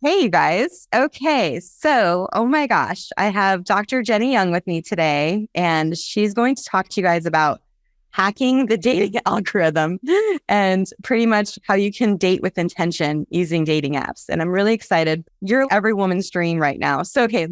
Hey, you guys. Okay. So, oh my gosh, I have Dr. Jennie Young with me today, and she's going to talk to you guys about hacking the dating algorithm and pretty much how you can date with intention using dating apps. And I'm really excited. You're every woman's dream right now. So, okay,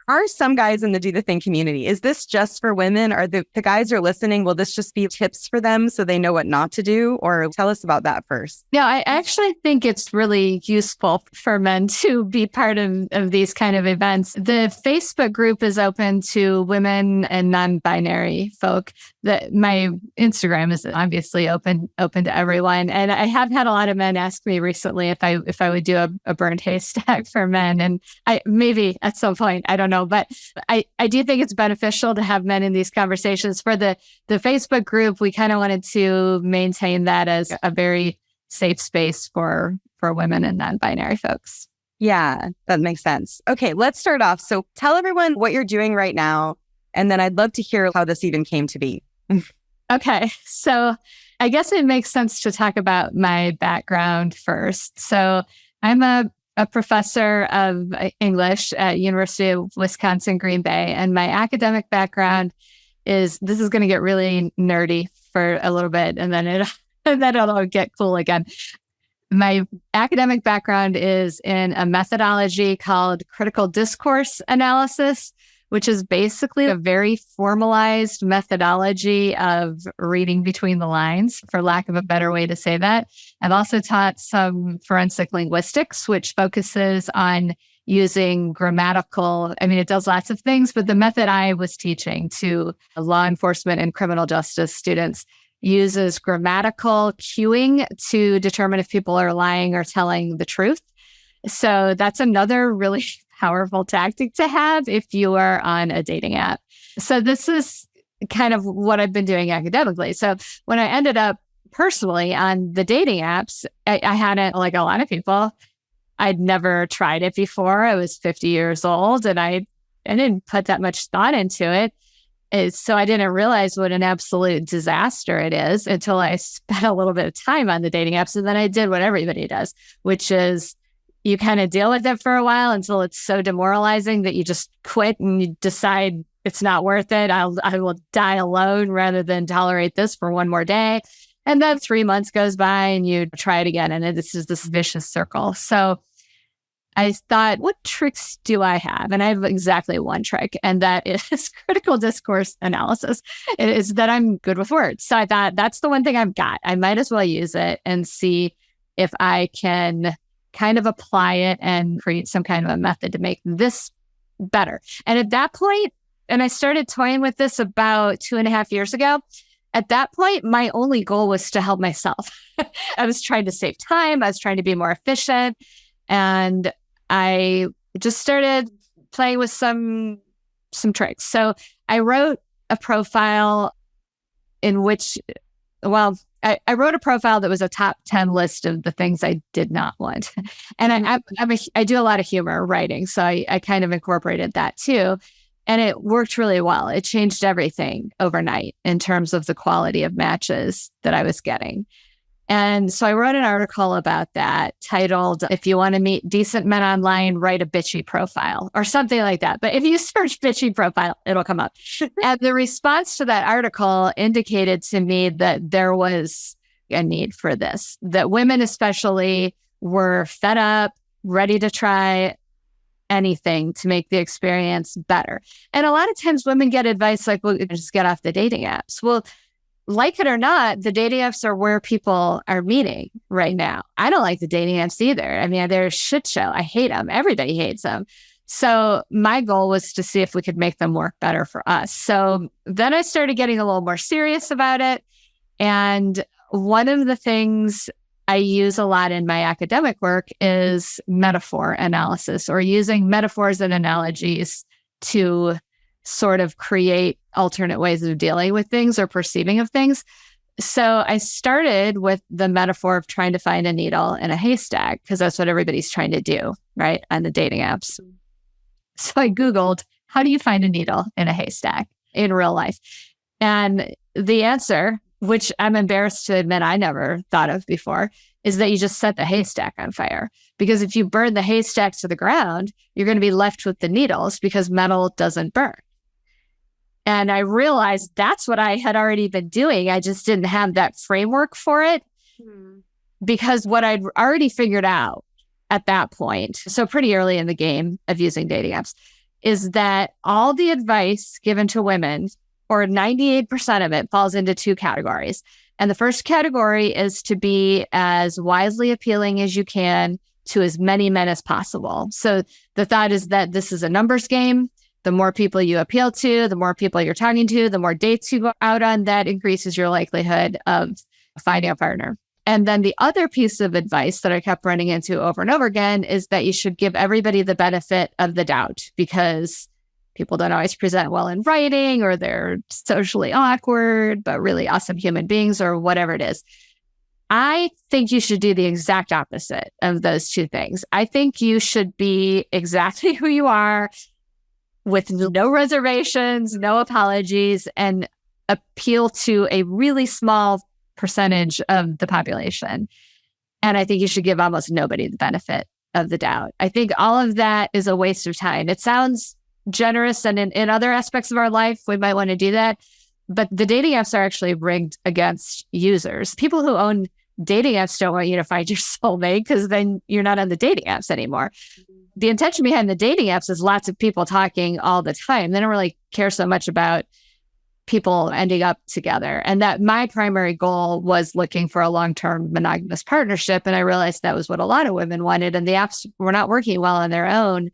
are some guys in the Do the Thing community? Is this just for women? Are the guys are listening? Will this just be tips for them so they know what not to do? Or tell us about that first. Yeah, I actually think it's really useful for men to be part of these kind of events. The Facebook group is open to women and non-binary folk. My Instagram is obviously open to everyone. And I have had a lot of men ask me recently if I would do a burned haystack for men. And I maybe at some point, I don't know. But I do think it's beneficial to have men in these conversations. For the Facebook group, we kind of wanted to maintain that as a very safe space for women and non-binary folks. Yeah, that makes sense. Okay, let's start off. So tell everyone what you're doing right now. And then I'd love to hear how this even came to be. Okay, so I guess it makes sense to talk about my background first. So I'm a professor of English at University of Wisconsin, Green Bay. And my academic background this is going to get really nerdy for a little bit, and then it'll get cool again. My academic background is in a methodology called critical discourse analysis, which is basically a very formalized methodology of reading between the lines, for lack of a better way to say that. I've also taught some forensic linguistics, which focuses on using grammatical, it does lots of things, but the method I was teaching to law enforcement and criminal justice students uses grammatical cueing to determine if people are lying or telling the truth. So that's another really powerful tactic to have if you are on a dating app. So this is kind of what I've been doing academically. So when I ended up personally on the dating apps, I hadn't, like a lot of people, I'd never tried it before. I was 50 years old and I didn't put that much thought into it. So I didn't realize what an absolute disaster it is until I spent a little bit of time on the dating apps. And then I did what everybody does, which is you kind of deal with it for a while until it's so demoralizing that you just quit and you decide it's not worth it. I will die alone rather than tolerate this for one more day. And then 3 months goes by and you try it again. And this is this vicious circle. So I thought, what tricks do I have? And I have exactly one trick, and that is critical discourse analysis. It is that I'm good with words. So I thought that's the one thing I've got. I might as well use it and see if I can kind of apply it and create some kind of a method to make this better. And at that point, and I started toying with this about 2.5 years ago, at that point, my only goal was to help myself. I was trying to save time. I was trying to be more efficient. And I just started playing with some tricks. So I wrote a profile in which, I wrote a profile that was a top 10 list of the things I did not want. And I do a lot of humor writing, so I kind of incorporated that too. And it worked really well. It changed everything overnight in terms of the quality of matches that I was getting. And so I wrote an article about that titled, "If you want to meet decent men online, write a bitchy profile," or something like that. But if you search bitchy profile, it'll come up. And the response to that article indicated to me that there was a need for this, that women especially were fed up, ready to try anything to make the experience better. And a lot of times women get advice like, well, just get off the dating apps. Well, like it or not, the dating apps are where people are meeting right now. I don't like the dating apps either. They're a shit show. I hate them. Everybody hates them. So my goal was to see if we could make them work better for us. So then I started getting a little more serious about it. And one of the things I use a lot in my academic work is metaphor analysis, or using metaphors and analogies to sort of create alternate ways of dealing with things or perceiving of things. So I started with the metaphor of trying to find a needle in a haystack, because that's what everybody's trying to do, right, on the dating apps. So I Googled, how do you find a needle in a haystack in real life? And the answer, which I'm embarrassed to admit I never thought of before, is that you just set the haystack on fire. Because if you burn the haystack to the ground, you're going to be left with the needles because metal doesn't burn. And I realized that's what I had already been doing. I just didn't have that framework for it because what I'd already figured out at that point, so pretty early in the game of using dating apps, is that all the advice given to women, or 98% of it, falls into two categories. And the first category is to be as wisely appealing as you can to as many men as possible. So the thought is that this is a numbers game. The more people you appeal to, the more people you're talking to, the more dates you go out on, that increases your likelihood of finding a partner. And then the other piece of advice that I kept running into over and over again is that you should give everybody the benefit of the doubt, because people don't always present well in writing, or they're socially awkward, but really awesome human beings, or whatever it is. I think you should do the exact opposite of those two things. I think you should be exactly who you are, with no reservations, no apologies, and appeal to a really small percentage of the population. And I think you should give almost nobody the benefit of the doubt. I think all of that is a waste of time. It sounds generous, and in other aspects of our life, we might want to do that. But the dating apps are actually rigged against users. People who own dating apps don't want you to find your soulmate, because then you're not on the dating apps anymore. The intention behind the dating apps is lots of people talking all the time. They don't really care so much about people ending up together. And that my primary goal was looking for a long-term monogamous partnership. And I realized that was what a lot of women wanted. And the apps were not working well on their own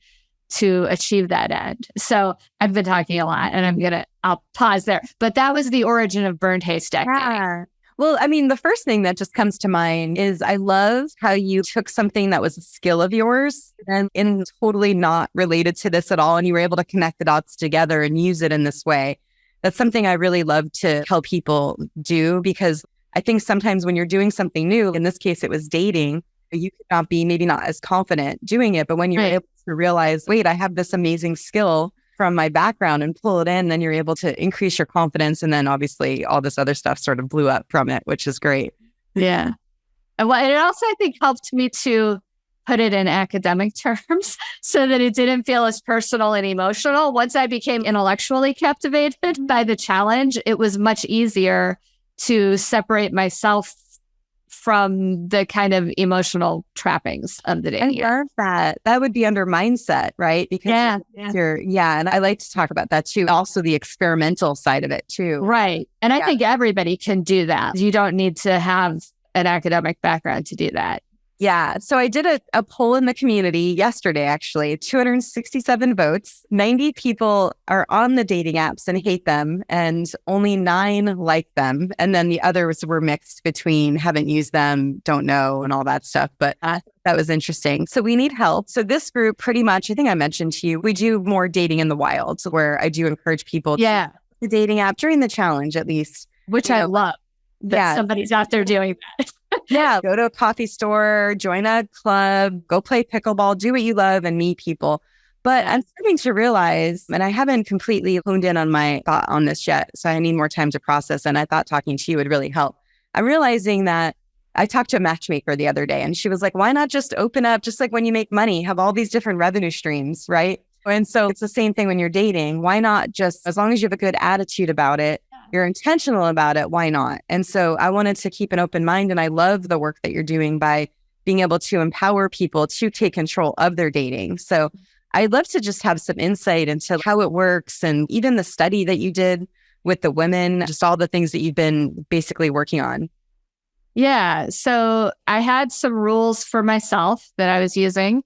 to achieve that end. So I've been talking a lot, and I'll pause there. But that was the origin of Burned Haystack. Yeah. Well, I mean, the first thing that just comes to mind is I love how you took something that was a skill of yours and totally not related to this at all, and you were able to connect the dots together and use it in this way. That's something I really love to help people do, because I think sometimes when you're doing something new, in this case, it was dating, you could not be maybe not as confident doing it. But when you're able to realize, wait, I have this amazing skill from my background, and pull it in, then you're able to increase your confidence. And then obviously all this other stuff sort of blew up from it, which is great. Yeah. And it also, I think, helped me to put it in academic terms so that it didn't feel as personal and emotional. Once I became intellectually captivated by the challenge, it was much easier to separate myself from the kind of emotional trappings of the dating. I love that. That would be under mindset, right? Because and I like to talk about that too. Also the experimental side of it too. Right. And I think everybody can do that. You don't need to have an academic background to do that. Yeah. So I did a poll in the community yesterday, actually, 267 votes. 90 people are on the dating apps and hate them, and only 9 like them. And then the others were mixed between haven't used them, don't know, and all that stuff. But that was interesting. So we need help. So this group, pretty much, I think I mentioned to you, we do more dating in the wild, where I do encourage people to the dating app during the challenge, at least. Which I love that somebody's out there doing that. Go to a coffee store, join a club, go play pickleball, do what you love and meet people. But I'm starting to realize, and I haven't completely honed in on my thought on this yet, so I need more time to process. And I thought talking to you would really help. I'm realizing that I talked to a matchmaker the other day, and she was like, why not just open up, just like when you make money, have all these different revenue streams, right? And so it's the same thing when you're dating. Why not just, as long as you have a good attitude about it, you're intentional about it, why not? And so I wanted to keep an open mind, and I love the work that you're doing by being able to empower people to take control of their dating. So I'd love to just have some insight into how it works, and even the study that you did with the women, just all the things that you've been basically working on. Yeah. So I had some rules for myself that I was using,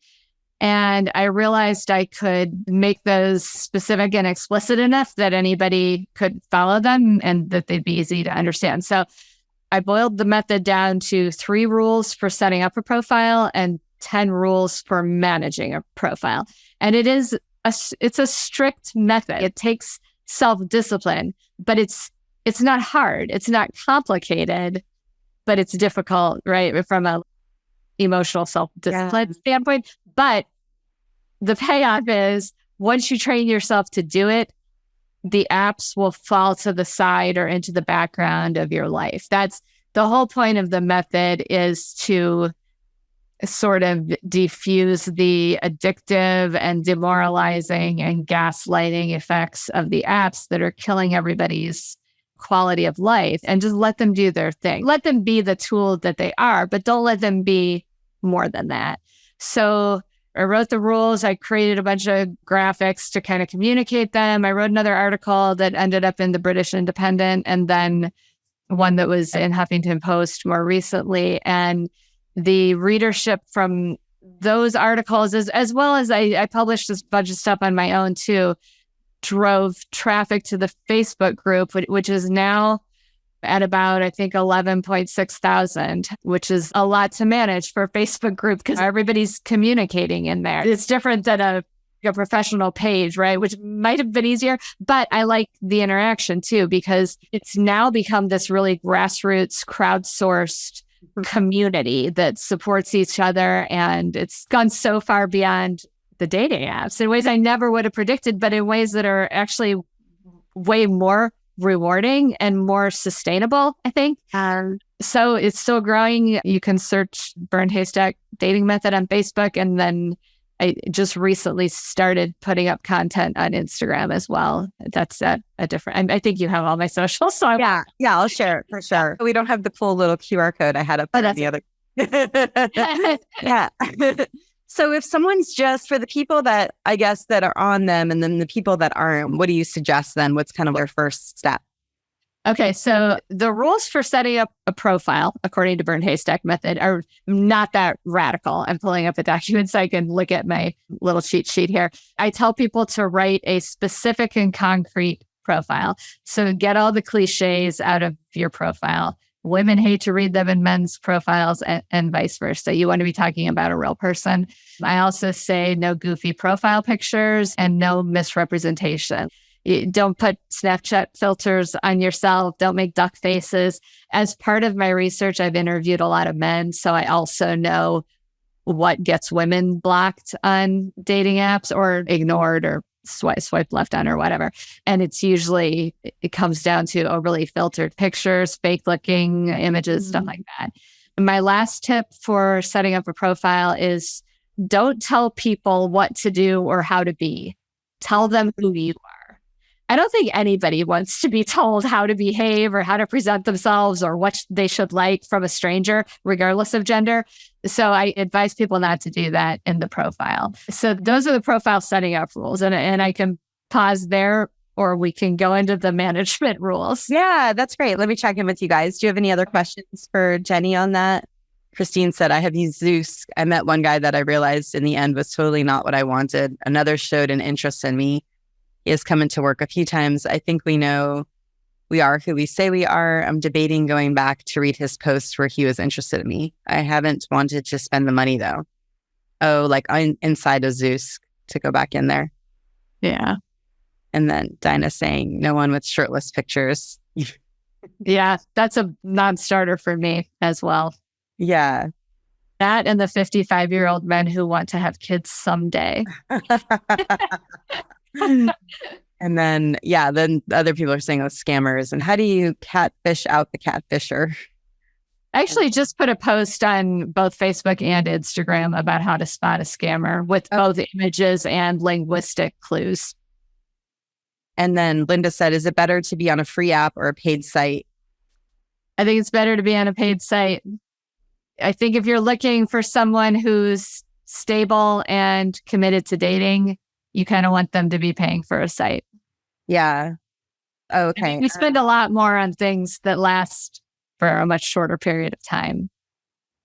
and I realized I could make those specific and explicit enough that anybody could follow them and that they'd be easy to understand. So I boiled the method down to 3 rules for setting up a profile and 10 rules for managing a profile. And it's a strict method. It takes self-discipline, but it's not hard. It's not complicated, but it's difficult, right? From a emotional self-discipline standpoint. But the payoff is once you train yourself to do it, the apps will fall to the side or into the background of your life. That's the whole point of the method is to sort of diffuse the addictive and demoralizing and gaslighting effects of the apps that are killing everybody's quality of life, and just let them do their thing. Let them be the tool that they are, but don't let them be more than that. So I wrote the rules. I created a bunch of graphics to kind of communicate them. I wrote another article that ended up in the British Independent, and then one that was in Huffington Post more recently. And the readership from those articles, as well as I published this bunch of stuff on my own too, drove traffic to the Facebook group, which is now at about, I think, 11.6 thousand, which is a lot to manage for a Facebook group because everybody's communicating in there. It's different than a professional page, right? Which might have been easier, but I like the interaction too, because it's now become this really grassroots, crowdsourced community that supports each other. And it's gone so far beyond the dating apps in ways I never would have predicted, but in ways that are actually way more rewarding and more sustainable, I think. So it's still growing. You can search Burned Haystack Dating Method on Facebook. And then I just recently started putting up content on Instagram as well. That's a different, I think you have all my socials. So yeah, I'll share it for sure. We don't have the cool little QR code I had up on the other. Yeah. So if someone's just, for the people that I guess that are on them and then the people that aren't, what do you suggest then? What's kind of their first step? Okay, so the rules for setting up a profile, according to Burned Haystack Method, are not that radical. I'm pulling up a document so I can look at my little cheat sheet here. I tell people to write a specific and concrete profile. So get all the cliches out of your profile. Women hate to read them in men's profiles and vice versa. You want to be talking about a real person. I also say no goofy profile pictures and no misrepresentation. Don't put Snapchat filters on yourself. Don't make duck faces. As part of my research, I've interviewed a lot of men, so I also know what gets women blocked on dating apps or ignored or swipe left on or whatever. And it's usually, it comes down to overly filtered pictures, fake looking images, stuff like that. And my last tip for setting up a profile is don't tell people what to do or how to be. Tell them who you are. I don't think anybody wants to be told how to behave or how to present themselves or what they should like from a stranger, regardless of gender. So I advise people not to do that in the profile. So those are the profile setting up rules. And I can pause there or we can go into the management rules. Yeah, that's great. Let me check in with you guys. Do you have any other questions for Jennie on that? Christine said, I have used Zeus. I met one guy that I realized in the end was totally not what I wanted. Another showed an interest in me. He has come into work a few times. I think we know we are who we say we are. I'm debating going back to read his post where he was interested in me. I haven't wanted to spend the money though. Oh, like inside of Zeus to go back in there. Yeah. And then Dinah saying, no one with shirtless pictures. Yeah, that's a non-starter for me as well. Yeah. That and the 55-year-old men who want to have kids someday. And then, then other people are saying, scammers. And how do you catfish out the catfisher? I actually just put a post on both Facebook and Instagram about how to spot a scammer with both images and linguistic clues. And then Linda said, is it better to be on a free app or a paid site? I think it's better to be on a paid site. I think if you're looking for someone who's stable and committed to dating, you kind of want them to be paying for a site. Yeah. Okay. We spend a lot more on things that last for a much shorter period of time.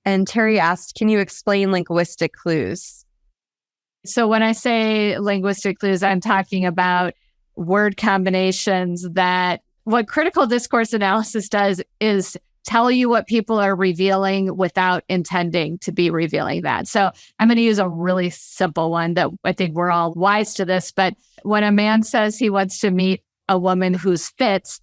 And Terry asked, can you explain linguistic clues? So when I say linguistic clues, I'm talking about word combinations that what critical discourse analysis does is tell you what people are revealing without intending to be revealing that. So I'm going to use a really simple one that I think we're all wise to this. But when a man says he wants to meet a woman who's fit,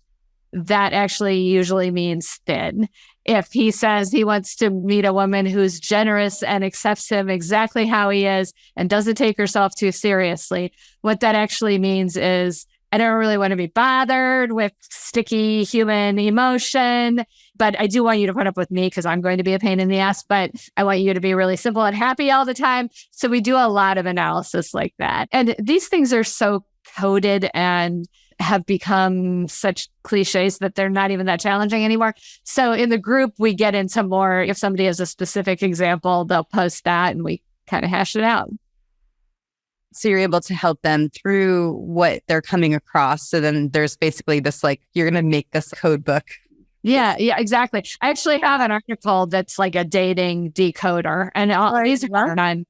that actually usually means thin. If he says he wants to meet a woman who's generous and accepts him exactly how he is and doesn't take herself too seriously, what that actually means is I don't really want to be bothered with sticky human emotion, but I do want you to put up with me because I'm going to be a pain in the ass, but I want you to be really simple and happy all the time. So we do a lot of analysis like that. And these things are so coded and have become such cliches that they're not even that challenging anymore. So in the group, we get into more, if somebody has a specific example, they'll post that and we kind of hash it out. So you're able to help them through what they're coming across. So then there's basically this, like, you're going to make this code book. Yeah, exactly. I actually have an article that's like a dating decoder, and all these are on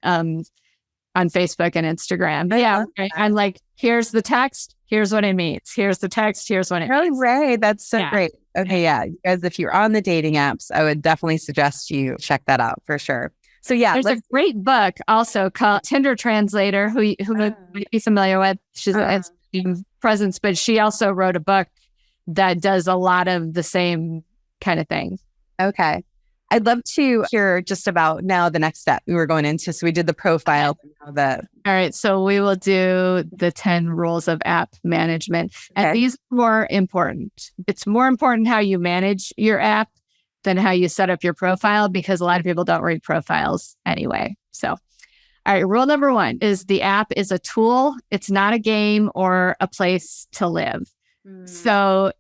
Facebook and Instagram. But yeah, I'm like, here's the text, here's what it means. Here's the text, here's what it means. Right. That's so great. Okay, yeah. You guys, if you're on the dating apps, I would definitely suggest you check that out for sure. So yeah, there's a great book also called Tinder Translator, who might be familiar with. She's a presence, but she also wrote a book that does a lot of the same kind of thing. Okay. I'd love to hear just about now the next step we were going into. So we did the profile. All right. So we will do the 10 rules of app management. Okay. And these are more important. It's more important how you manage your app than how you set up your profile, because a lot of people don't read profiles anyway. So, all right, rule number 1 is the app is a tool. It's not a game or a place to live. So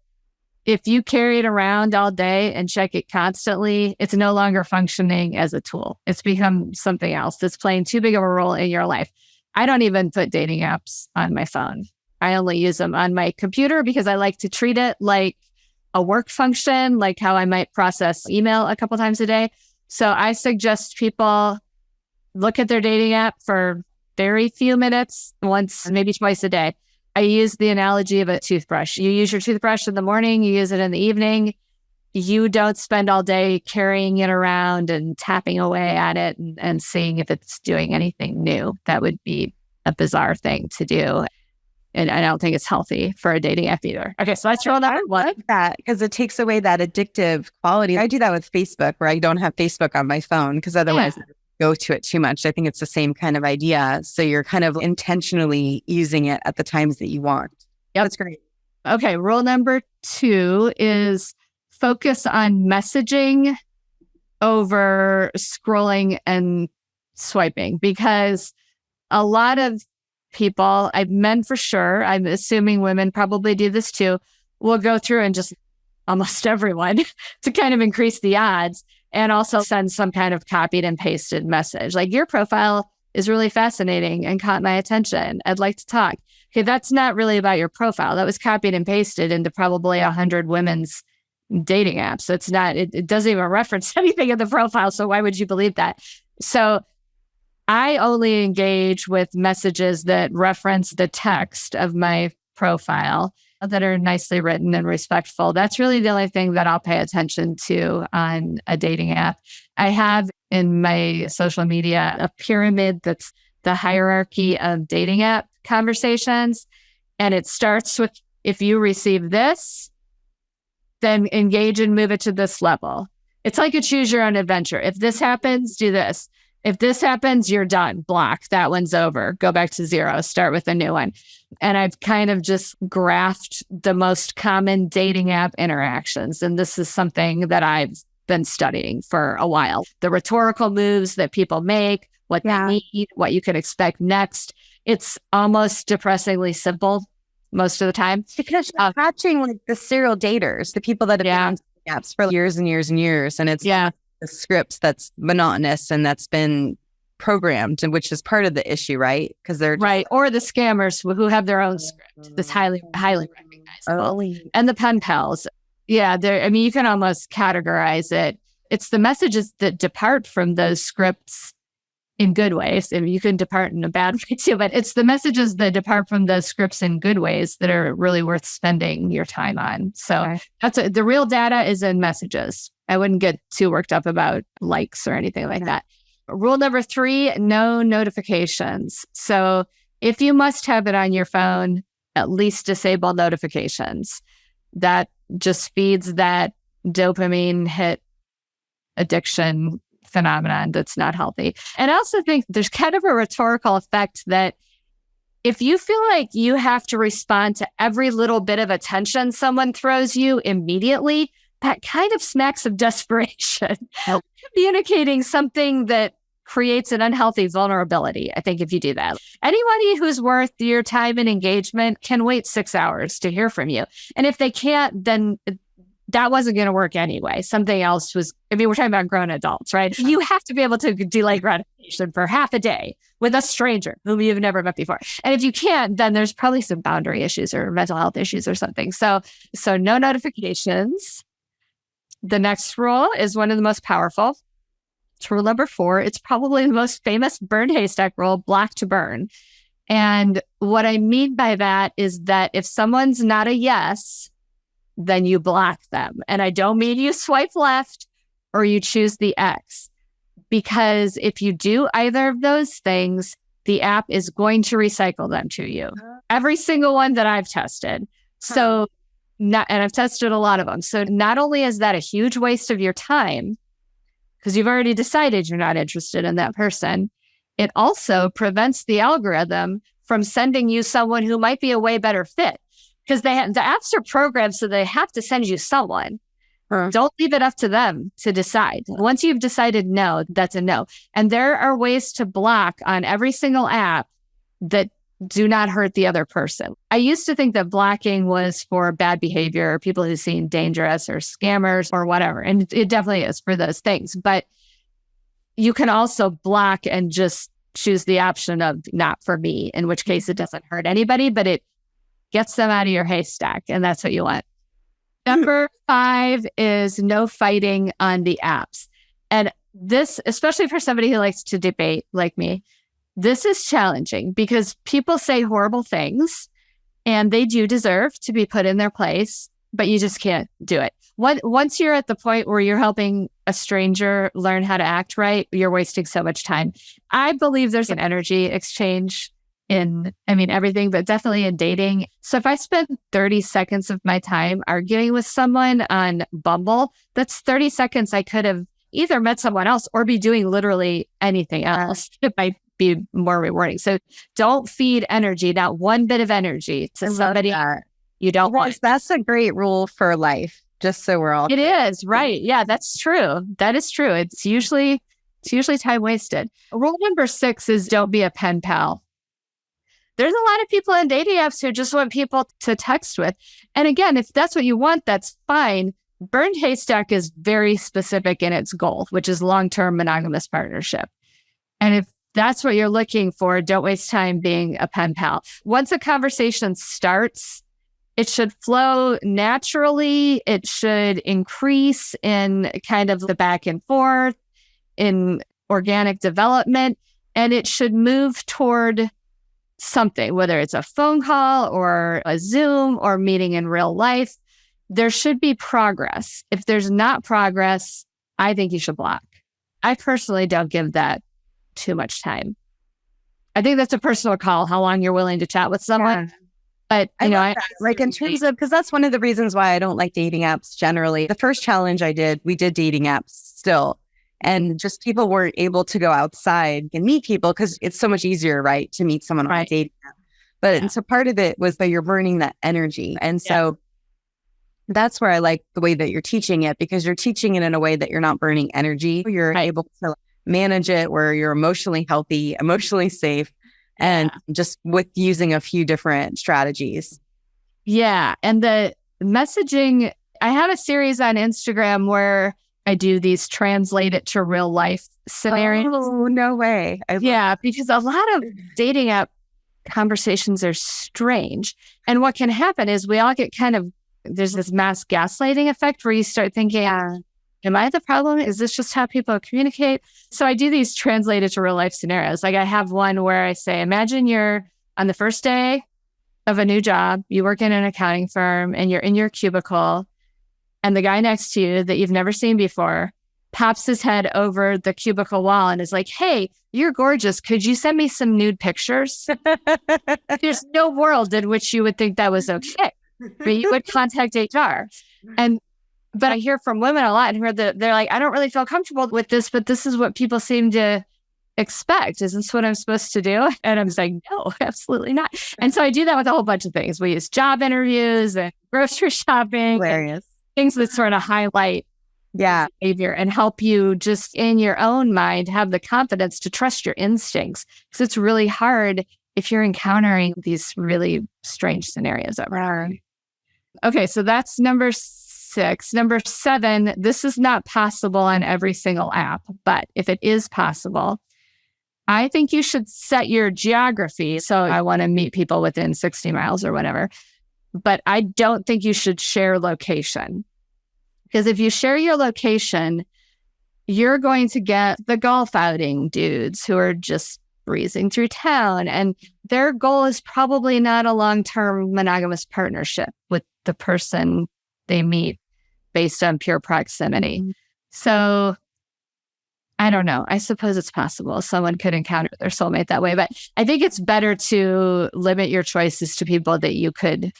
if you carry it around all day and check it constantly, it's no longer functioning as a tool. It's become something else that's playing too big of a role in your life. I don't even put dating apps on my phone. I only use them on my computer because I like to treat it like a work function, like how I might process email a couple times a day. So I suggest people look at their dating app for very few minutes, once, maybe twice a day. I use the analogy of a toothbrush. You use your toothbrush in the morning, you use it in the evening. You don't spend all day carrying it around and tapping away at it and seeing if it's doing anything new. That would be a bizarre thing to do. And I don't think it's healthy for a dating app either. Okay, so let's roll number 1. I like that because it takes away that addictive quality. I do that with Facebook, where I don't have Facebook on my phone because otherwise I go to it too much. I think it's the same kind of idea. So you're kind of intentionally using it at the times that you want. Yep. That's great. Okay, rule number 2 is focus on messaging over scrolling and swiping, because a lot of people, men for sure, I'm assuming women probably do this too, will go through and just almost everyone to kind of increase the odds and also send some kind of copied and pasted message. Like, your profile is really fascinating and caught my attention. I'd like to talk. Okay, that's not really about your profile. That was copied and pasted into probably 100 women's dating apps. So it's not, it doesn't even reference anything in the profile. So why would you believe that? So I only engage with messages that reference the text of my profile, that are nicely written and respectful. That's really the only thing that I'll pay attention to on a dating app. I have in my social media a pyramid that's the hierarchy of dating app conversations. And it starts with, if you receive this, then engage and move it to this level. It's like a choose your own adventure. If this happens, do this. If this happens, you're done. Block. That one's over. Go back to 0. Start with a new one. And I've kind of just graphed the most common dating app interactions. And this is something that I've been studying for a while. The rhetorical moves that people make, what they need, what you can expect next. It's almost depressingly simple most of the time. Because you're catching like the serial daters, the people that have been on apps for years and years and years. And it's the scripts that's monotonous and that's been programmed, and which is part of the issue, right? Because they're right, or the scammers who have their own script that's highly recognizable, and the pen pals. Yeah, I mean, you can almost categorize it. It's the messages that depart from those scripts in good ways. I mean, you can depart in a bad way too, but it's the messages that depart from those scripts in good ways that are really worth spending your time on. So that's the real data is in messages. I wouldn't get too worked up about likes or anything like that. Rule number 3, no notifications. So if you must have it on your phone, at least disable notifications. That just feeds that dopamine hit addiction phenomenon that's not healthy. And I also think there's kind of a rhetorical effect that if you feel like you have to respond to every little bit of attention someone throws you immediately, that kind of smacks of desperation. Communicating something that creates an unhealthy vulnerability, I think, if you do that. Anybody who's worth your time and engagement can wait 6 hours to hear from you. And if they can't, then that wasn't going to work anyway. Something else was, I mean, we're talking about grown adults, right? You have to be able to delay gratification for half a day with a stranger whom you've never met before. And if you can't, then there's probably some boundary issues or mental health issues or something. So no notifications. The next rule is one of the most powerful. It's rule number 4. It's probably the most famous burned haystack rule, block to burn. And what I mean by that is that if someone's not a yes, then you block them. And I don't mean you swipe left or you choose the X, because if you do either of those things, the app is going to recycle them to you. Every single one that I've tested. And I've tested a lot of them. So not only is that a huge waste of your time, because you've already decided you're not interested in that person, it also prevents the algorithm from sending you someone who might be a way better fit. Because the apps are programmed so they have to send you someone. Don't leave it up to them to decide. Once you've decided no, that's a no. And there are ways to block on every single app that do not hurt the other person. I used to think that blocking was for bad behavior or people who seem dangerous or scammers or whatever. And it definitely is for those things. But you can also block and just choose the option of not for me, in which case it doesn't hurt anybody, but it gets them out of your haystack. And that's what you want. Number 5 is no fighting on the apps. And this, especially for somebody who likes to debate like me, this is challenging because people say horrible things and they do deserve to be put in their place, but you just can't do it. Once you're at the point where you're helping a stranger learn how to act right, you're wasting so much time. I believe there's an energy exchange in, everything, but definitely in dating. So if I spend 30 seconds of my time arguing with someone on Bumble, that's 30 seconds I could have either met someone else or be doing literally anything else. It might be more rewarding. So don't feed energy, not one bit of energy to somebody you don't want. That's a great rule for life, just so we're all It is, right. Yeah, that's true. That is true. It's usually time wasted. Rule number 6 is don't be a pen pal. There's a lot of people in dating apps who just want people to text with. And again, if that's what you want, that's fine. Burned Haystack is very specific in its goal, which is long-term monogamous partnership. And if that's what you're looking for, don't waste time being a pen pal. Once a conversation starts, it should flow naturally. It should increase in kind of the back and forth, in organic development, and it should move toward something, whether it's a phone call or a Zoom or meeting in real life. There should be progress. If there's not progress, I think you should block. I personally don't give that too much time. I think that's a personal call, how long you're willing to chat with someone. Yeah. But, I like in terms of, because that's one of the reasons why I don't like dating apps generally. The first challenge we did dating apps still. And just people weren't able to go outside and meet people because it's so much easier, right, to meet someone on a dating app. But and so part of it was that you're burning that energy. And so that's where I like the way that you're teaching it, because you're teaching it in a way that you're not burning energy. You're able to manage it where you're emotionally healthy, emotionally safe, and just with using a few different strategies. Yeah. And the messaging, I have a series on Instagram where I do these translate it to real life scenarios. Oh, no way. Because a lot of dating app conversations are strange. And what can happen is we all get there's this mass gaslighting effect where you start thinking, am I the problem? Is this just how people communicate? So I do these translated to real life scenarios. Like I have one where I say, imagine you're on the first day of a new job, you work in an accounting firm and you're in your cubicle, and the guy next to you that you've never seen before pops his head over the cubicle wall and is like, hey, you're gorgeous. Could you send me some nude pictures? There's no world in which you would think that was okay, but you would contact HR. But I hear from women a lot and they're like, I don't really feel comfortable with this, but this is what people seem to expect? Is this what I'm supposed to do? And I'm like, no, absolutely not. And so I do that with a whole bunch of things. We use job interviews and grocery shopping, Hilarious. things that sort of highlight behavior and help you just in your own mind have the confidence to trust your instincts. Because it's really hard if you're encountering these really strange scenarios over there. Okay, so that's number 6. Number 7, this is not possible on every single app, but if it is possible, I think you should set your geography. So I want to meet people within 60 miles or whatever, but I don't think you should share location. Because if you share your location, you're going to get the golf outing dudes who are just breezing through town. And their goal is probably not a long-term monogamous partnership with the person they meet based on pure proximity. Mm-hmm. So I don't know. I suppose it's possible someone could encounter their soulmate that way. But I think it's better to limit your choices to people that you could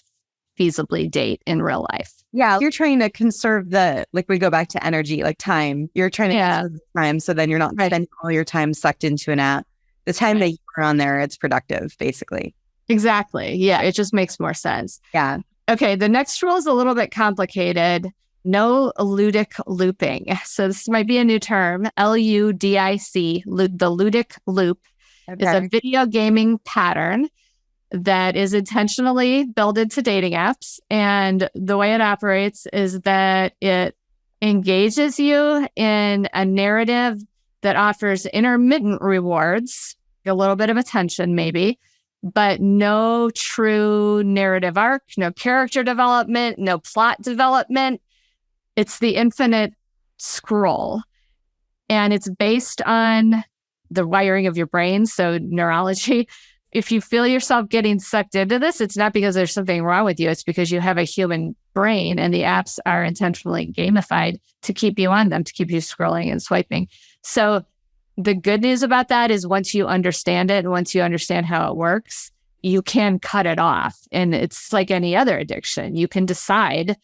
feasibly date in real life. Yeah. You're trying to conserve we go back to energy, like time. You're trying to conserve the time so then you're not spending all your time sucked into an app. The time that you're on there, it's productive, basically. Exactly. Yeah. It just makes more sense. Yeah. Okay. The next rule is a little bit complicated. No ludic looping. So this might be a new term, LUDIC. The ludic loop is a video gaming pattern that is intentionally built into dating apps. And the way it operates is that it engages you in a narrative that offers intermittent rewards, a little bit of attention maybe, but no true narrative arc, no character development, no plot development. It's the infinite scroll. And it's based on the wiring of your brain, so neurology. If you feel yourself getting sucked into this, it's not because there's something wrong with you. It's because you have a human brain and the apps are intentionally gamified to keep you on them, to keep you scrolling and swiping. So the good news about that is once you understand it, and once you understand how it works, you can cut it off. And it's like any other addiction. You can decide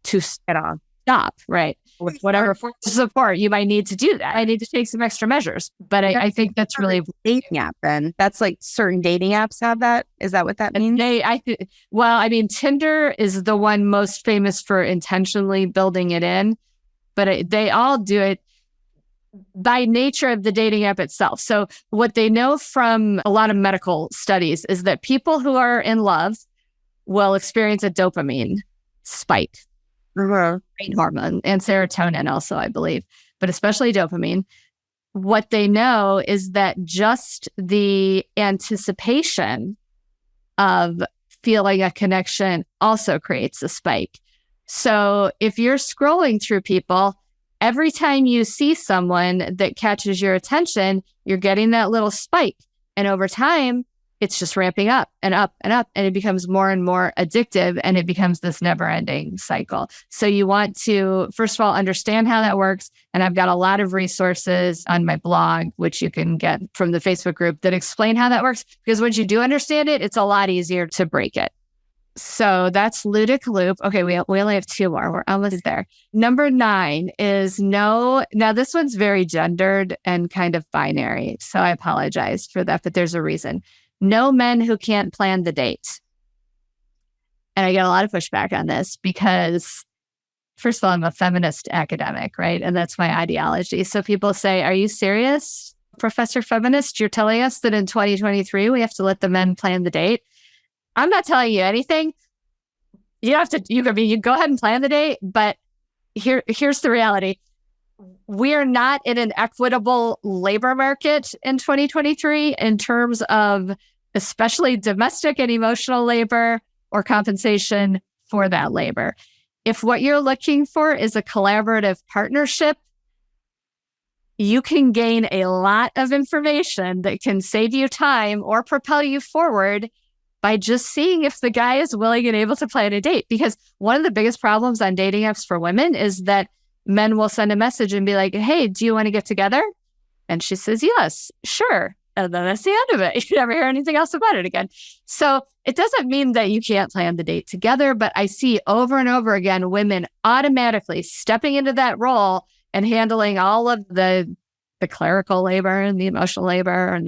to stop, right? With whatever form of support you might need to do that. I need to take some extra measures. But I think that's really dating app then. That's like certain dating apps have that. Is that what that means? Tinder is the one most famous for intentionally building it in, but they all do it by nature of the dating app itself. So what they know from a lot of medical studies is that people who are in love will experience a dopamine spike. Brain hormone and serotonin also, I believe, but especially dopamine. What they know is that just the anticipation of feeling a connection also creates a spike. So if you're scrolling through people, every time you see someone that catches your attention, you're getting that little spike. And over time, it's just ramping up and up and up, and it becomes more and more addictive, and it becomes this never-ending cycle. So you want to, first of all, understand how that works. And I've got a lot of resources on my blog, which you can get from the Facebook group, that explain how that works. Because once you do understand it, it's a lot easier to break it. So that's ludic loop. Okay, we only have 2 more. We're almost there. Number 9 is no. Now, this one's very gendered and kind of binary. So I apologize for that, but there's a reason. No men who can't plan the date. And I get a lot of pushback on this because, first of all, I'm a feminist academic, right? And that's my ideology. So people say, are you serious, Professor Feminist? You're telling us that in 2023, we have to let the men plan the date? I'm not telling you anything. You have to, you go ahead and plan the date, but here's the reality. We are not in an equitable labor market in 2023 in terms of especially domestic and emotional labor or compensation for that labor. If what you're looking for is a collaborative partnership, you can gain a lot of information that can save you time or propel you forward by just seeing if the guy is willing and able to plan a date. Because one of the biggest problems on dating apps for women is that men will send a message and be like, hey, do you want to get together? And she says, yes, sure. And then that's the end of it. You never hear anything else about it again. So it doesn't mean that you can't plan the date together, but I see over and over again, women automatically stepping into that role and handling all of the the clerical labor and the emotional labor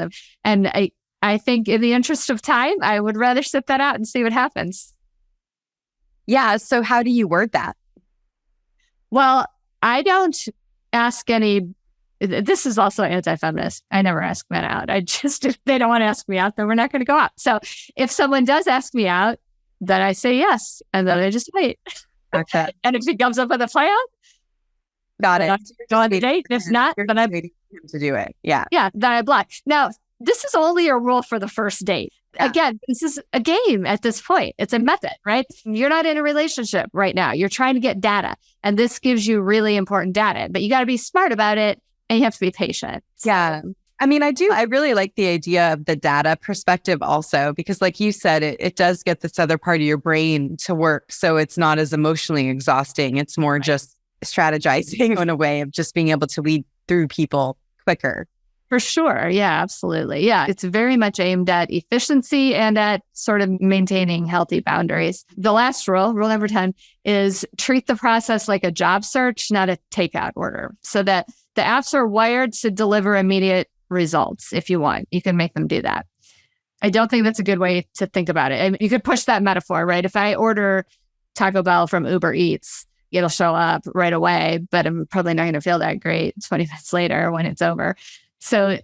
and I think in the interest of time, I would rather sit that out and see what happens. Yeah. So how do you word that? Well, I don't ask any. This is also anti-feminist. I never ask men out. If they don't want to ask me out, then we're not going to go out. So if someone does ask me out, then I say yes. And then I just wait. Okay. And if he comes up with a plan, got it. Go on the date. If not, then I'm waiting for him to do it. Yeah. Yeah, then I block. Now, this is only a rule for the first date. Yeah. Again, this is a game at this point. It's a method, right? You're not in a relationship right now. You're trying to get data. And this gives you really important data, but you got to be smart about it and you have to be patient. Yeah. I mean, I really like the idea of the data perspective also, because like you said, it does get this other part of your brain to work. So it's not as emotionally exhausting. It's more just strategizing in a way of just being able to lead through people quicker. For sure. Yeah, absolutely. Yeah. It's very much aimed at efficiency and at sort of maintaining healthy boundaries. The last rule number 10, is treat the process like a job search, not a takeout order. So that the apps are wired to deliver immediate results. If you want, you can make them do that. I don't think that's a good way to think about it. I mean, you could push that metaphor, right? If I order Taco Bell from Uber Eats, it'll show up right away, but I'm probably not going to feel that great 20 minutes later when it's over. So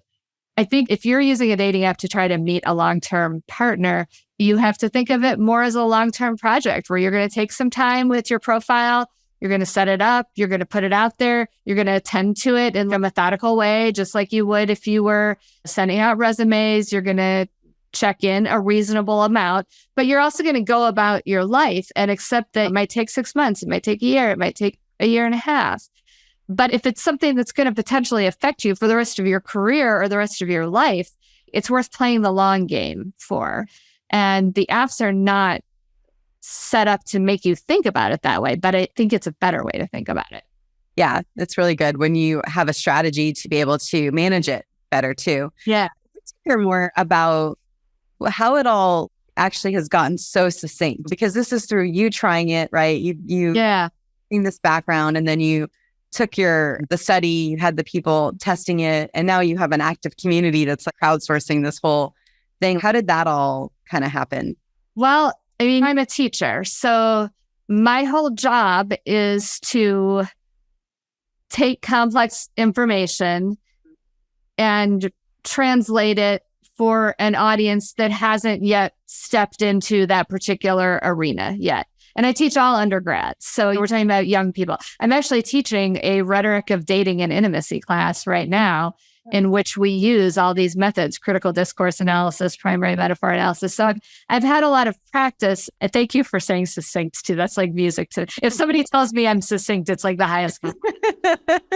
I think if you're using a dating app to try to meet a long-term partner, you have to think of it more as a long-term project where you're going to take some time with your profile. You're going to set it up. You're going to put it out there. You're going to attend to it in a methodical way, just like you would if you were sending out resumes. You're going to check in a reasonable amount, but you're also going to go about your life and accept that it might take 6 months. It might take a year. It might take a year and a half. But if it's something that's going to potentially affect you for the rest of your career or the rest of your life, it's worth playing the long game for. And the apps are not set up to make you think about it that way, but I think it's a better way to think about it. Yeah, it's really good when you have a strategy to be able to manage it better too. Yeah. Let's hear more about how it all actually has gotten so succinct, because this is through you trying it, right? You in this background, and then you took the study, you had the people testing it, and now you have an active community that's like crowdsourcing this whole thing. How did that all kind of happen? Well, I mean, I'm a teacher, so my whole job is to take complex information and translate it for an audience that hasn't yet stepped into that particular arena yet. And I teach all undergrads. So we're talking about young people. I'm actually teaching a rhetoric of dating and intimacy class right now, in which we use all these methods: critical discourse analysis, primary metaphor analysis. So I've had a lot of practice. And thank you for saying succinct too. That's like music to. If somebody tells me I'm succinct, it's like the highest.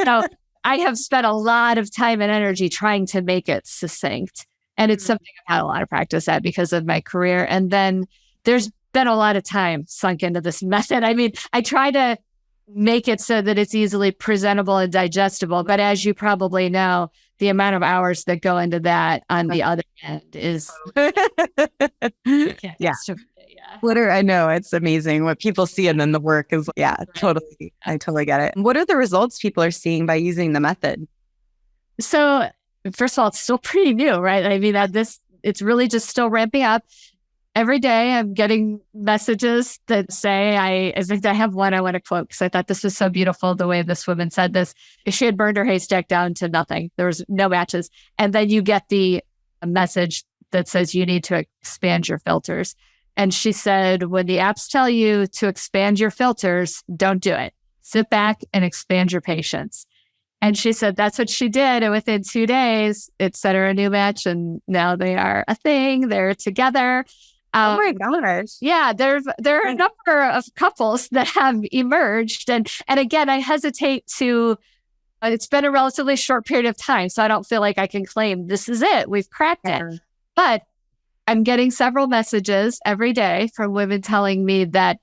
So I have spent a lot of time and energy trying to make it succinct. And it's something I've had a lot of practice at because of my career. And then there's been a lot of time sunk into this method. I mean, I try to make it so that it's easily presentable and digestible. But as you probably know, the amount of hours that go into that on the other end is... Yeah. I know. It's amazing what people see, and then the work is, totally. I totally get it. What are the results people are seeing by using the method? So first of all, it's still pretty new, right? I mean, it's really just still ramping up. Every day I'm getting messages that say, I think I have one I want to quote because I thought this was so beautiful the way this woman said this. She had burned her haystack down to nothing. There was no matches. And then you get the message that says you need to expand your filters. And she said, when the apps tell you to expand your filters, don't do it. Sit back and expand your patience. And she said that's what she did. And within 2 days, it set her a new match. And now they are a thing. They're together. Oh my gosh. Yeah, there are a number of couples that have emerged. And again, I hesitate to, it's been a relatively short period of time, so I don't feel like I can claim this is it. We've cracked it. But I'm getting several messages every day from women telling me that,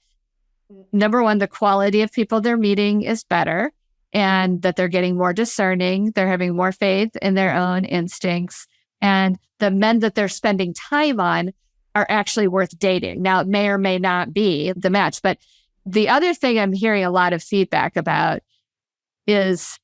number one, the quality of people they're meeting is better, and that they're getting more discerning. They're having more faith in their own instincts. And the men that they're spending time on are actually worth dating. Now, it may or may not be the match, but the other thing I'm hearing a lot of feedback about is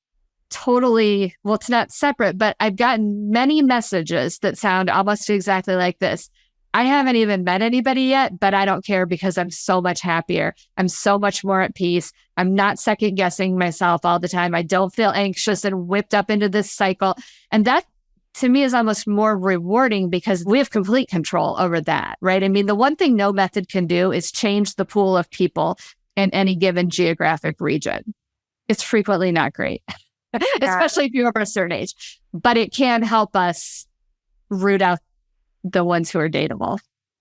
totally, well, it's not separate, but I've gotten many messages that sound almost exactly like this. I haven't even met anybody yet, but I don't care because I'm so much happier. I'm so much more at peace. I'm not second guessing myself all the time. I don't feel anxious and whipped up into this cycle. And that to me is almost more rewarding because we have complete control over that, right? I mean, the one thing no method can do is change the pool of people in any given geographic region. It's frequently not great, especially if you're over a certain age, but it can help us root out the ones who are dateable.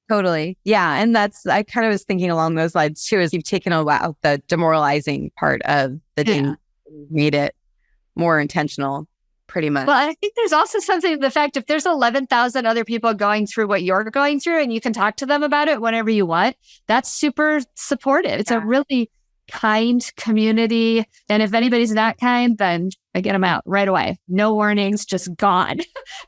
Totally. Yeah. And I kind of was thinking along those lines too, is you've taken out the demoralizing part of the dating, made it more intentional, pretty much. Well, I think there's also something to the fact if there's 11,000 other people going through what you're going through and you can talk to them about it whenever you want, that's super supportive. It's a really kind community. And if anybody's not kind, then I get them out right away. No warnings, just gone.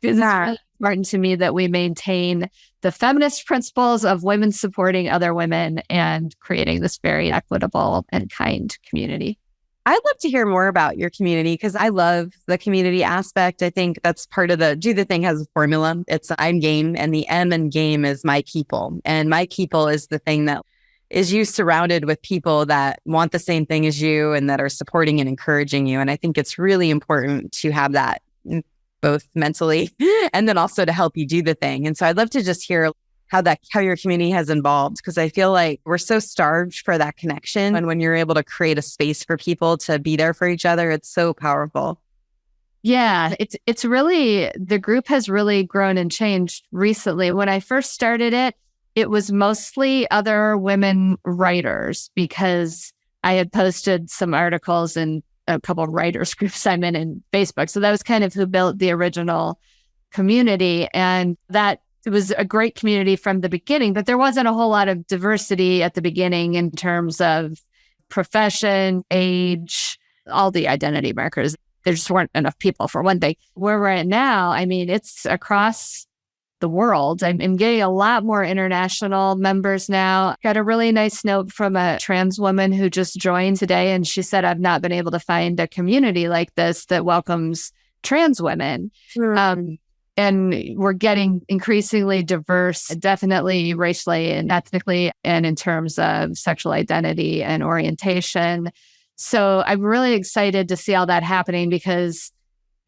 Because it's really important to me that we maintain the feminist principles of women supporting other women and creating this very equitable and kind community. I'd love to hear more about your community because I love the community aspect. I think that's part of the Do the Thing has a formula. It's I'm game, and the M in game is my people. And my people is the thing that is you surrounded with people that want the same thing as you and that are supporting and encouraging you. And I think it's really important to have that both mentally and then also to help you do the thing. And so I'd love to just hear how your community has evolved, because I feel like we're so starved for that connection. And when you're able to create a space for people to be there for each other, it's so powerful. Yeah, it's really, the group has really grown and changed recently. When I first started it, it was mostly other women writers because I had posted some articles in a couple of writers groups I'm in Facebook. So that was kind of who built the original community. And that it was a great community from the beginning, but there wasn't a whole lot of diversity at the beginning in terms of profession, age, all the identity markers. There just weren't enough people for one thing. Where we're at now, I mean, it's across the world. I'm getting a lot more international members now. Got a really nice note from a trans woman who just joined today. And she said, I've not been able to find a community like this that welcomes trans women. And we're getting increasingly diverse, definitely racially and ethnically, and in terms of sexual identity and orientation. So I'm really excited to see all that happening because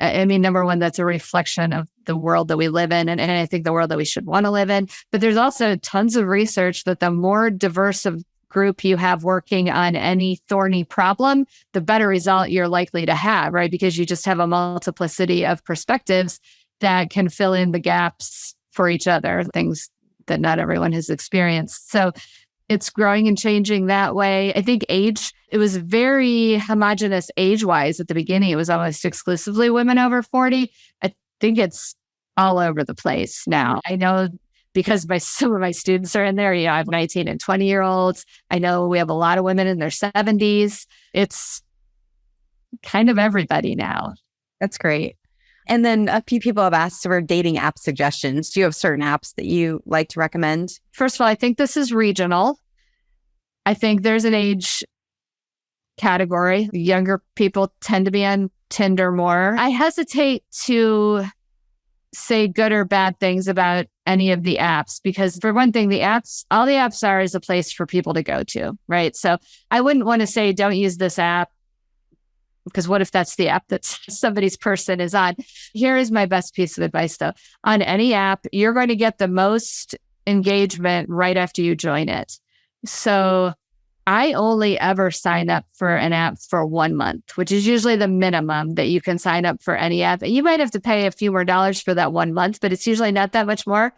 I mean, number one, that's a reflection of the world that we live in, and I think the world that we should want to live in. But there's also tons of research that the more diverse of group you have working on any thorny problem, the better result you're likely to have, right? Because you just have a multiplicity of perspectives that can fill in the gaps for each other, things that not everyone has experienced. So it's growing and changing that way. I think age, it was very homogenous age-wise at the beginning. It was almost exclusively women over 40. I think it's all over the place now. I know because some of my students are in there. I have 19 and 20-year-olds. I know we have a lot of women in their 70s. It's kind of everybody now. That's great. And then a few people have asked for dating app suggestions. Do you have certain apps that you like to recommend? First of all, I think this is regional. I think there's an age category. Younger people tend to be on Tinder more. I hesitate to say good or bad things about any of the apps because, for one thing, all the apps are is a place for people to go to, right? So I wouldn't want to say don't use this app, because what if that's the app that somebody's person is on? Here is my best piece of advice, though. On any app, you're going to get the most engagement right after you join it. So I only ever sign up for an app for 1 month, which is usually the minimum that you can sign up for any app. You might have to pay a few more dollars for that 1 month, but it's usually not that much more.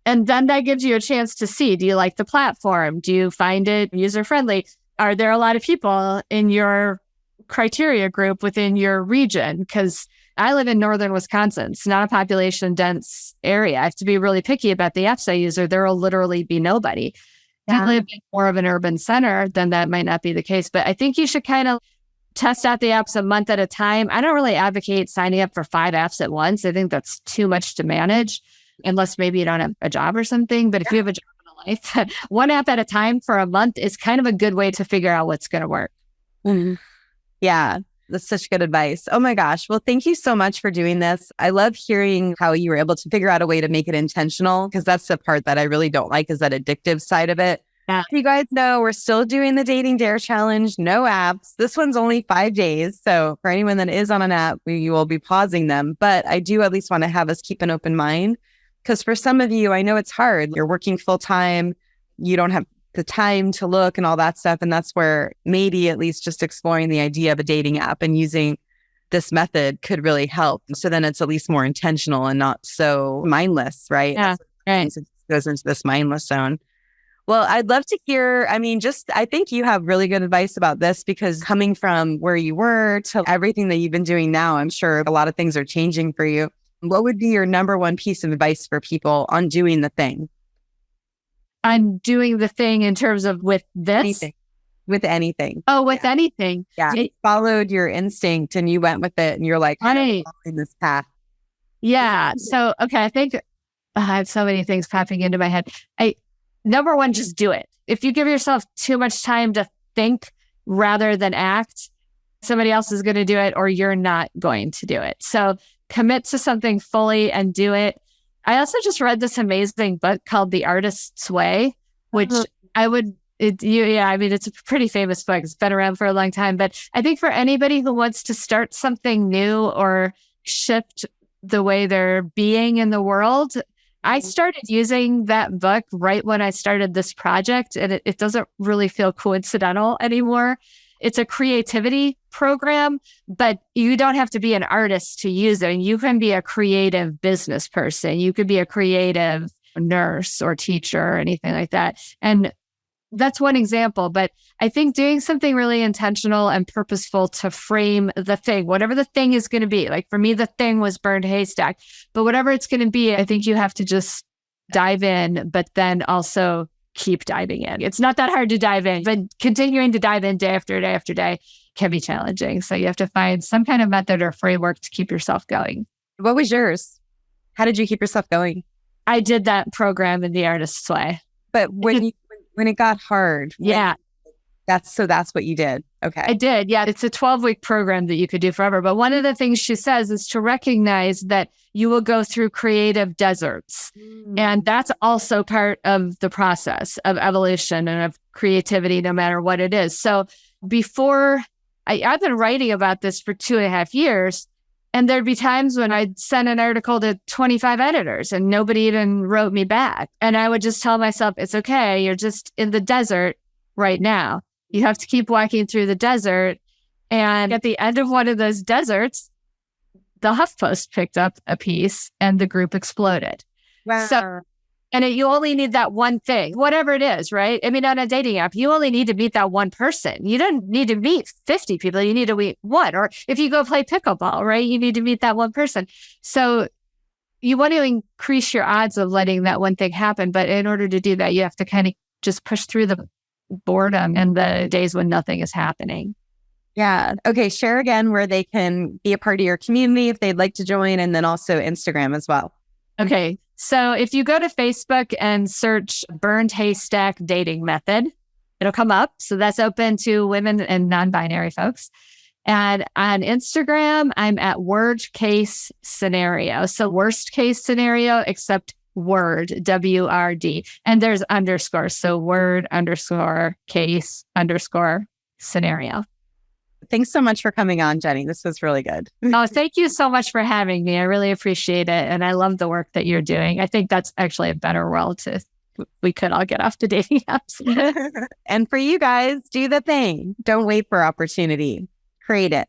And then that gives you a chance to see, do you like the platform? Do you find it user-friendly? Are there a lot of people in your criteria group within your region? Because I live in northern Wisconsin. It's not a population-dense area. I have to be really picky about the apps I use, or there will literally be nobody. If you live in more of an urban center, then that might not be the case. But I think you should kind of test out the apps a month at a time. I don't really advocate signing up for 5 apps at once. I think that's too much to manage, unless maybe you don't have a job or something. But if you have a job and a life, 1 app at a time for a month is kind of a good way to figure out what's going to work. Mm-hmm. Yeah. That's such good advice. Oh my gosh. Well, thank you so much for doing this. I love hearing how you were able to figure out a way to make it intentional, because that's the part that I really don't like, is that addictive side of it. Yeah. You guys know we're still doing the Dating Dare Challenge, no apps. This one's only 5 days. So for anyone that is on an app, we will be pausing them. But I do at least want to have us keep an open mind, because for some of you, I know it's hard. You're working full time. You don't have the time to look and all that stuff. And that's where maybe at least just exploring the idea of a dating app and using this method could really help. So then it's at least more intentional and not so mindless, right? Yeah, right. It goes into this mindless zone. Well, I'd love to hear, I think you have really good advice about this, because coming from where you were to everything that you've been doing now, I'm sure a lot of things are changing for you. What would be your number one piece of advice for people on doing the thing? On doing the thing in terms of with this? Anything. With anything. Oh, with anything. Yeah. You followed your instinct and you went with it and you're like, I'm following this path. Yeah. So, okay. I think I have so many things popping into my head. Number one, just do it. If you give yourself too much time to think rather than act, somebody else is going to do it or you're not going to do it. So commit to something fully and do it. I also just read this amazing book called The Artist's Way, which it's a pretty famous book. It's been around for a long time. But I think for anybody who wants to start something new or shift the way they're being in the world, I started using that book right when I started this project, and it doesn't really feel coincidental anymore. It's a creativity program, but you don't have to be an artist to use it. You can be a creative business person. You could be a creative nurse or teacher or anything like that. And that's one example. But I think doing something really intentional and purposeful to frame the thing, whatever the thing is going to be. Like for me, the thing was Burned Haystack. But whatever it's going to be, I think you have to just dive in, but then also keep diving in. It's not that hard to dive in, but continuing to dive in day after day after day can be challenging. So you have to find some kind of method or framework to keep yourself going. What was yours? How did you keep yourself going? I did that program in The Artist's Way. But when it got hard, yeah, that's what you did. Okay. I did. Yeah. It's a 12-week program that you could do forever. But one of the things she says is to recognize that you will go through creative deserts. And that's also part of the process of evolution and of creativity, no matter what it is. So before I've been writing about this for 2.5 years, and there'd be times when I'd send an article to 25 editors and nobody even wrote me back. And I would just tell myself, it's okay. You're just in the desert right now. You have to keep walking through the desert. And at the end of one of those deserts, the HuffPost picked up a piece and the group exploded. Wow. So, you only need that one thing, whatever it is, right? I mean, on a dating app, you only need to meet that one person. You don't need to meet 50 people. You need to meet one. Or if you go play pickleball, right, you need to meet that one person. So you want to increase your odds of letting that one thing happen. But in order to do that, you have to kind of just push through the boredom and the days when nothing is happening. Yeah. Okay. Share again where they can be a part of your community if they'd like to join, and then also Instagram as well. Okay. So if you go to Facebook and search Burned Haystack Dating Method, it'll come up. So that's open to women and non-binary folks. And on Instagram, I'm at Word Case Scenario. So worst case scenario, except word, WRD. And there's underscore. So word underscore case underscore scenario. Thanks so much for coming on, Jennie. This was really good. Oh, thank you so much for having me. I really appreciate it. And I love the work that you're doing. I think that's actually a better world we could all get off the dating apps. And for you guys, do the thing. Don't wait for opportunity. Create it.